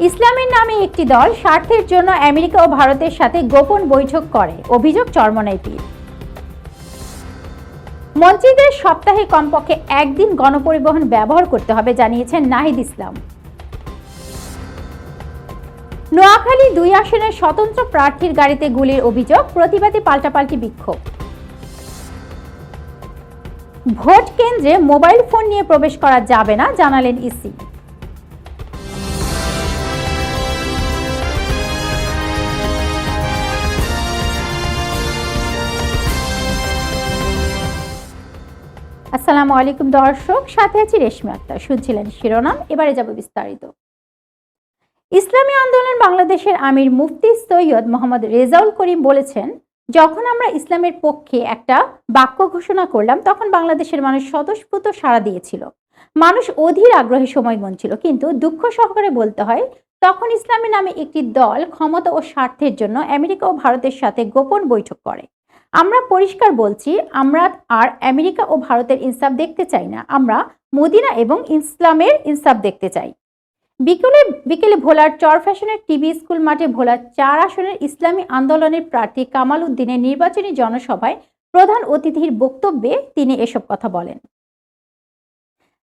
ইসলামের নামে একটি দল স্বার্থের জন্য আমেরিকা ও ভারতের সাথে গোপন বৈঠক করে, অভিযোগ চরমোনাই পীর। মন্ত্রীদের সপ্তাহে কমপক্ষে একদিন গণপরিবহন ব্যবহার করতে হবে জানিয়েছেন নাহিদ ইসলাম। নোয়াখালী 2 আসনের স্বতন্ত্র প্রার্থীর গাড়িতে গুলির অভিযোগ, প্রতিবাদী পাল্টাপাল্টি বিক্ষোভ। ভোট কেন্দ্রে মোবাইল ফোন নিয়ে প্রবেশ করা যাবে না জানালেন ইসি। আসসালামু আলাইকুম দর্শক, সাথে আছি রেশমি আক্তার। শুনছিলেন শিরোনাম, এবারে যাব বিস্তারিত। ইসলামী আন্দোলন বাংলাদেশের আমির মুফতি সৈয়দ মোহাম্মদ রেজাউল করিম বলেছেন, যখন আমরা ইসলামের পক্ষে একটা বাক্য ঘোষণা করলাম তখন বাংলাদেশের মানুষ স্বতঃস্ফূর্ত সাড়া দিয়েছিল। মানুষ অধীর আগ্রহে সময় গুনছিল, কিন্তু দুঃখ সহকারে বলতে হয় তখন ইসলামের নামে একটি দল ক্ষমতা ও স্বার্থের জন্য আমেরিকা ও ভারতের সাথে গোপন বৈঠক করে। আমরা পরিষ্কার বলছি, আমরা আর আমেরিকা ও ভারতের ইনসাফ দেখতে চাই না, আমরা মদিনা এবং ইসলামের ইনসাফ দেখতে চাই। বিকেলে ভোলার চরফ্যাশনের টিভি স্কুল মাঠে ভোলা 4 আসনের ইসলামী আন্দোলনের প্রার্থী কামাল উদ্দিনের নির্বাচনী জনসভায় প্রধান অতিথির বক্তব্যে তিনি এসব কথা বলেন।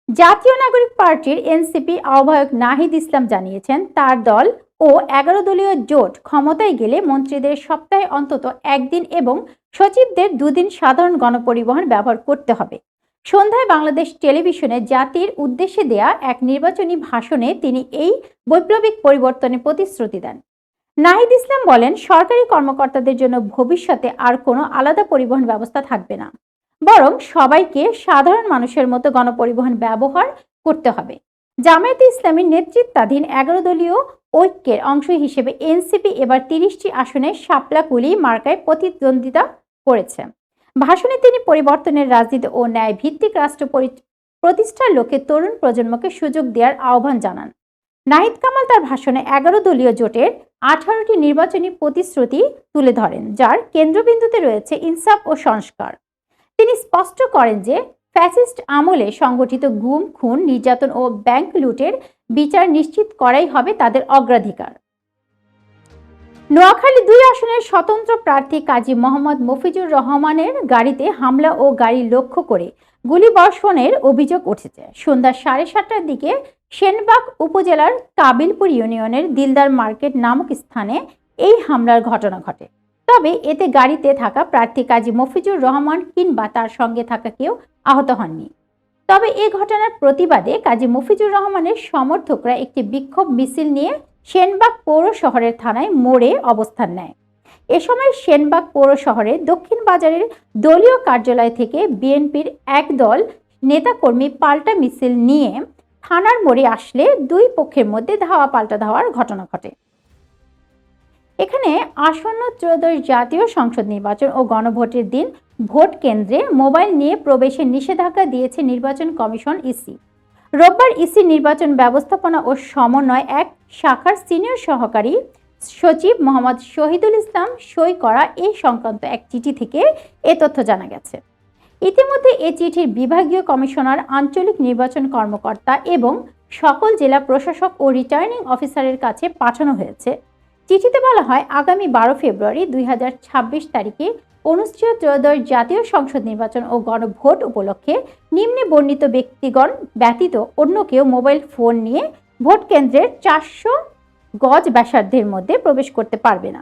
জাতীয় নাগরিক পার্টির এনসিপি আহ্বায়ক নাহিদ ইসলাম জানিয়েছেন, তার দল ও 11 দলীয় জোট ক্ষমতায় গেলে মন্ত্রীদের সপ্তাহে অন্তত একদিন এবং সচিবদের 2 দিন সাধারণ গণপরিবহন ব্যবহার করতে হবে। সন্ধ্যায় বাংলাদেশ টেলিভিশনে জাতির উদ্দেশ্যে দেয়া এক নির্বাচনী ভাষণে তিনি এই বৈপ্লবিক পরিবর্তনের প্রতিশ্রুতি দেন। নাহিদ ইসলাম বলেন, সরকারি কর্মকর্তাদের জন্য ভবিষ্যতে আর কোনো আলাদা পরিবহন ব্যবস্থা থাকবে না, বরং সবাইকে সাধারণ মানুষের মতো গণপরিবহন ব্যবহার করতে হবে। জামায়াতে ইসলামীর নেতৃত্বাধীন 11 দলীয় ঐক্যের অংশ হিসেবে এনসিপি এবার 30টি আসনে শাপলাকুলি মার্কায় প্রতিদ্বন্দ্বিতা করেছে। ভাষণে তিনি পরিবর্তনের রাজনীতি ও ন্যায় ভিত্তিক রাষ্ট্র প্রতিষ্ঠার লক্ষ্যে তরুণ প্রজন্মকে সুযোগ দেওয়ার আহ্বান জানান। নাহিদ কামাল তার ভাষণে 11 দলীয় জোটের 18টি নির্বাচনী প্রতিশ্রুতি তুলে ধরেন, যার কেন্দ্রবিন্দুতে রয়েছে ইনসাফ ও সংস্কার। তিনি স্পষ্ট করেন যে ফ্যাসিস্ট আমলে সংগঠিত গুম, খুন, নির্যাতন ও ব্যাংক লুটের বিচার নিশ্চিত করাই হবে তাদের অগ্রাধিকার। নোয়াখালী 2 আসনের স্বতন্ত্র প্রার্থী কাজী মোহাম্মদ মফিজুর রহমানের গাড়িতে হামলা ও গাড়ি লক্ষ্য করে গুলিবর্ষণের অভিযোগ উঠেছে। সন্ধ্যা 7:30টার দিকে সেনবাগ উপজেলার কাবিলপুর ইউনিয়নের দিলদার মার্কেট নামক স্থানে এই হামলার ঘটনা ঘটে। তবে এতে গাড়িতে থাকা প্রার্থী কাজী মফিজুর রহমান কিংবা তার সঙ্গে থাকা কেউ আহত হননি। তবে এই ঘটনার প্রতিবাদে কাজী মফিজুর রহমানের সমর্থকরা একটি বিক্ষোভ মিছিল নিয়ে সেনবাগ পৌর শহরের থানায় মোড়ে অবস্থান নেয়। এ সময় সেনবাগ পৌর শহরের দক্ষিণ বাজারের দলীয় কার্যালয় থেকে বিএনপির একদল নেতাকর্মী পাল্টা মিছিল নিয়ে থানার মোড়ে আসলে 2 পক্ষের মধ্যে ধাওয়া পাল্টা ধাওয়ার ঘটনা ঘটে। এখানে আসন্ন 13শ জাতীয় সংসদ নির্বাচন ও গণভোটের দিন ভোট কেন্দ্রে মোবাইল নিয়ে প্রবেশের নিষেধাজ্ঞা দিয়েছে নির্বাচন কমিশন ইসি। রোববার ইসি নির্বাচন ব্যবস্থাপনা ও সমন্বয় এক শাখার সিনিয়র সহকারী সচিব মোহাম্মদ শহীদুল ইসলাম সই করা এই সংক্রান্ত এক চিঠি থেকে এ তথ্য জানা গেছে। ইতিমধ্যে এই চিঠির বিভাগীয় কমিশনার, আঞ্চলিক নির্বাচন কর্মকর্তা এবং সকল জেলা প্রশাসক ও রিটার্নিং অফিসারের কাছে পাঠানো হয়েছে। চিঠিতে বলা হয়, আগামী 12 ফেব্রুয়ারি 2026 তারিখে অনুষ্ঠিত 13শ জাতীয় সংসদ নির্বাচন ও গণভোট উপলক্ষে নিম্নে বর্ণিত ব্যক্তিগণ ব্যতীত অন্য কেউ মোবাইল ফোন নিয়ে ভোট কেন্দ্রের 400 গজ ব্যাসার্ধের মধ্যে প্রবেশ করতে পারবে না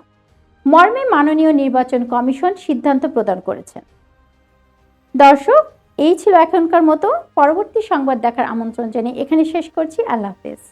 মর্মে মাননীয় নির্বাচন কমিশন সিদ্ধান্ত প্রদান করেছেন। দর্শক, এই ছিল এখনকার মতো। পরবর্তী সংবাদ দেখার আমন্ত্রণ জানিয়ে এখানে শেষ করছি। আল্লাহ হাফেজ।